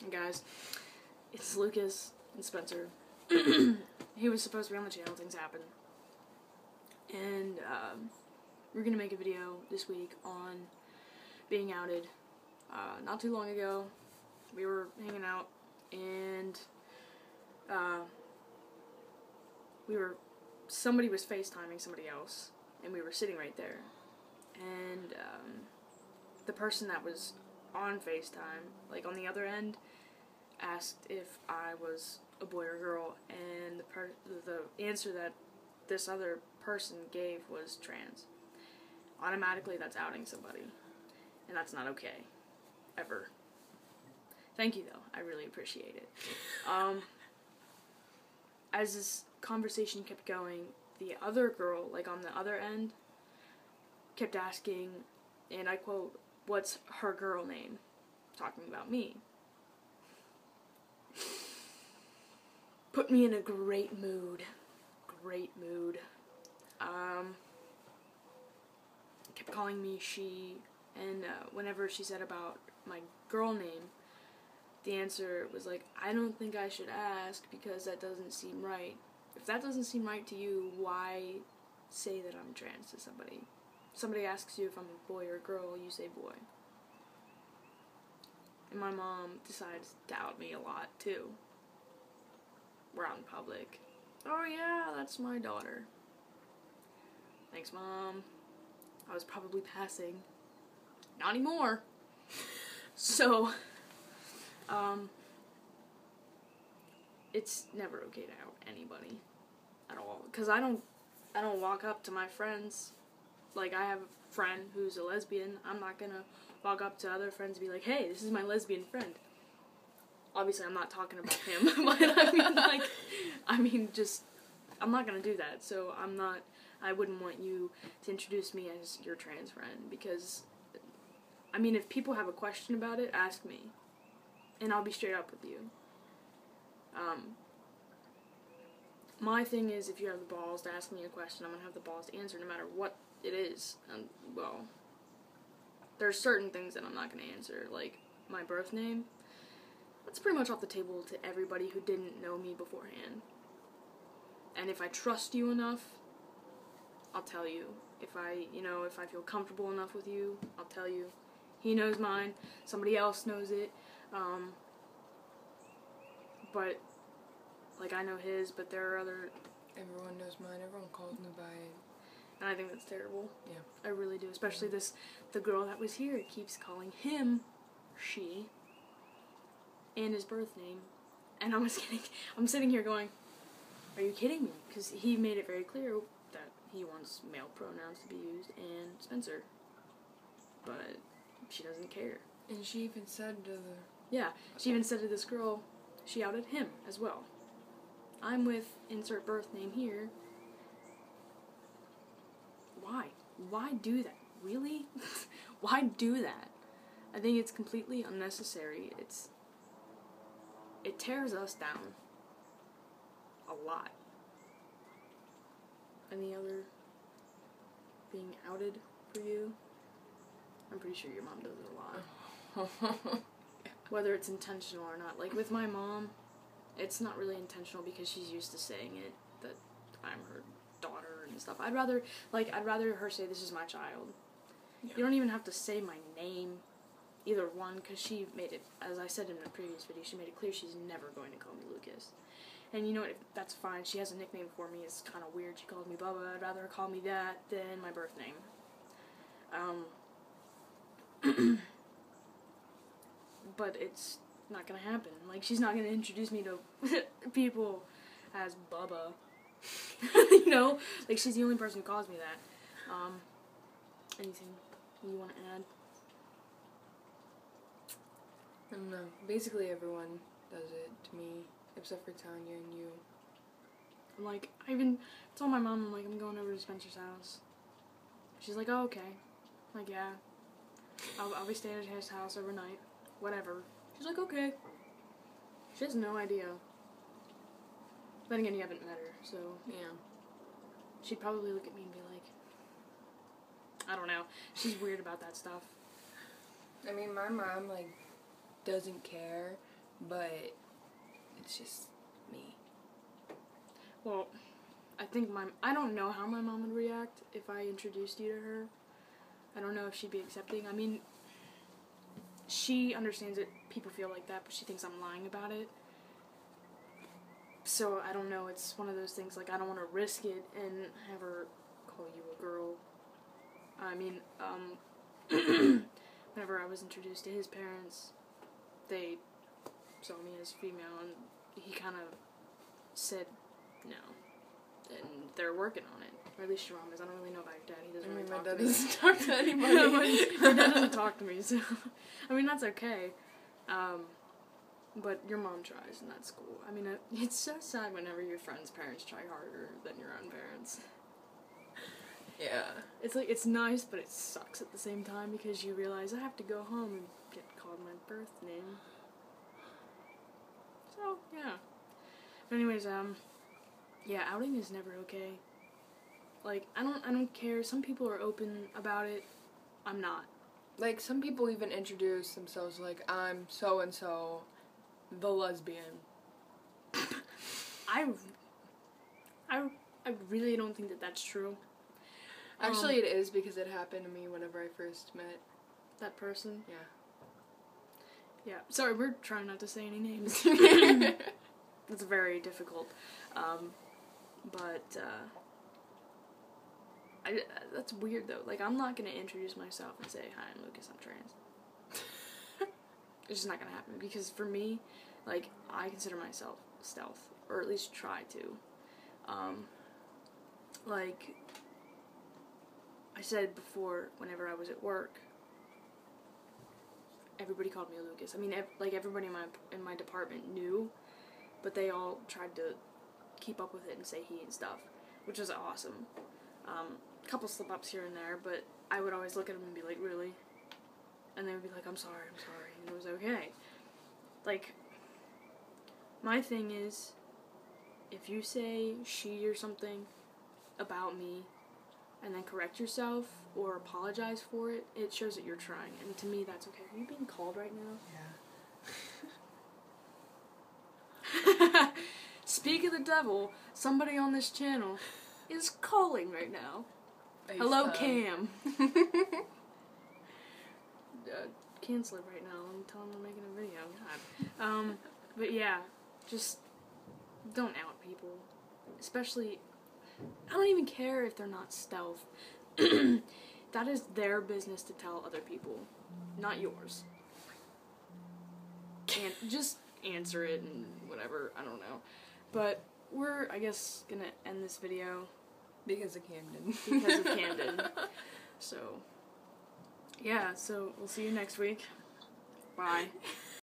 Hey guys, it's Lucas and Spencer. He was supposed to be on the channel, things happened. And we're gonna make a video this week on being outed. Not too long ago, we were hanging out and somebody was FaceTiming somebody else, and we were sitting right there. And the person that was on FaceTime, like on the other end, asked if I was a boy or girl, and the answer that this other person gave was trans. Automatically, that's outing somebody, and that's not okay, ever. Thank you, though. I really appreciate it. As this conversation kept going, the other girl, like on the other end, kept asking, and I quote, "What's her girl name?" Talking about me. Put me in a great mood. Great mood. Kept calling me she, and whenever she said about my girl name, the answer was like, I don't think I should ask because that doesn't seem right. If that doesn't seem right to you, why say that I'm trans to somebody? Somebody asks you if I'm a boy or a girl, you say boy. And my mom decides to out me a lot, too. We're out in public. Oh yeah, that's my daughter. Thanks, Mom. I was probably passing. Not anymore. So, it's never okay to out anybody at all. Because I don't walk up to my friends. Like, I have a friend who's a lesbian. I'm not gonna walk up to other friends and be like, hey, this is my lesbian friend. Obviously, I'm not talking about him, but I'm not gonna do that. So I wouldn't want you to introduce me as your trans friend, because, I mean, if people have a question about it, ask me, and I'll be straight up with you. My thing is, if you have the balls to ask me a question, I'm gonna have the balls to answer no matter what it is. And, well, there's certain things that I'm not gonna answer, like my birth name. That's pretty much off the table to everybody who didn't know me beforehand. And if I trust you enough, I'll tell you. If I feel comfortable enough with you, I'll tell you. He knows mine. Somebody else knows it. But, like, I know his, but there are other... Everyone knows mine. Everyone calls me by it. And I think that's terrible. Yeah. I really do. Especially the girl that was here keeps calling him she. And his birth name, and I'm sitting here going, are you kidding me? Because he made it very clear that he wants male pronouns to be used, and Spencer, but she doesn't care. And she even said to she even said to this girl, she outed him as well. I'm with insert birth name here. Why do that? Really? Why do that? I think it's completely unnecessary. It tears us down a lot. Any other being outed for you? I'm pretty sure your mom does it a lot. Whether it's intentional or not. Like with my mom, it's not really intentional because she's used to saying it, that I'm her daughter and stuff. I'd rather her say this is my child. Yeah. You don't even have to say my name. Either one, because she made it, as I said in the previous video, she made it clear she's never going to call me Lucas. And you know what, that's fine. She has a nickname for me. It's kind of weird. She calls me Bubba. I'd rather her call me that than my birth name. But it's not going to happen. Like, she's not going to introduce me to people as Bubba. You know? Like, she's the only person who calls me that. Anything you want to add? I don't know. Basically, everyone does it to me, except for Tanya and you. I'm like, I even told my mom, I'm like, I'm going over to Spencer's house. She's like, oh, okay. I'm like, yeah. I'll be staying at his house overnight. Whatever. She's like, okay. She has no idea. Then again, you haven't met her, so, yeah. She'd probably look at me and be like, I don't know. She's weird about that stuff. I mean, my mom, like, doesn't care, but it's just me. Well, I think I don't know how my mom would react if I introduced you to her. I don't know if she'd be accepting. I mean, she understands that people feel like that, but she thinks I'm lying about it. So, I don't know, it's one of those things, like, I don't want to risk it and have her call you a girl. I mean, whenever I was introduced to his parents, they saw me as female, and he kind of said no. And they're working on it. Or at least your mom is. I don't really know about your dad. He doesn't really talk to me. My dad doesn't talk to anybody. My dad doesn't talk to me, so... I mean, that's okay. But your mom tries, and that's cool. I mean, it's so sad whenever your friends' parents try harder than your own parents. Yeah. It's like, it's nice, but it sucks at the same time, because you realize I have to go home and get called my birth name. So, yeah. But anyways, yeah, outing is never okay. Like, I don't care. Some people are open about it. I'm not. Like, some people even introduce themselves like, I'm so-and-so, the lesbian. I really don't think that that's true. Actually, it is, because it happened to me whenever I first met that person. Yeah. Yeah. Sorry, we're trying not to say any names. It's very difficult. That's weird, though. Like, I'm not going to introduce myself and say, hi, I'm Lucas, I'm trans. It's just not going to happen. Because for me, like, I consider myself stealth. Or at least try to. Like, I said before, whenever I was at work, everybody called me Lucas. I mean, everybody in my department knew, but they all tried to keep up with it and say he and stuff, which was awesome. A couple slip-ups here and there, but I would always look at them and be like, really? And they would be like, I'm sorry, and it was okay. Like, my thing is, if you say she or something about me, and then correct yourself, or apologize for it, it shows that you're trying, and to me, that's okay. Are you being called right now? Yeah. Speak of the devil, somebody on this channel is calling right now. Hello, Cam. Cancel it right now and tell him we're making a video. God. But yeah, just don't out people. Especially, I don't even care if they're not stealth. That is their business to tell other people, not yours. And just answer it and whatever, I don't know. But we're, I guess, gonna end this video. Because of Camden. Because of Camden. So, yeah, so we'll see you next week. Bye.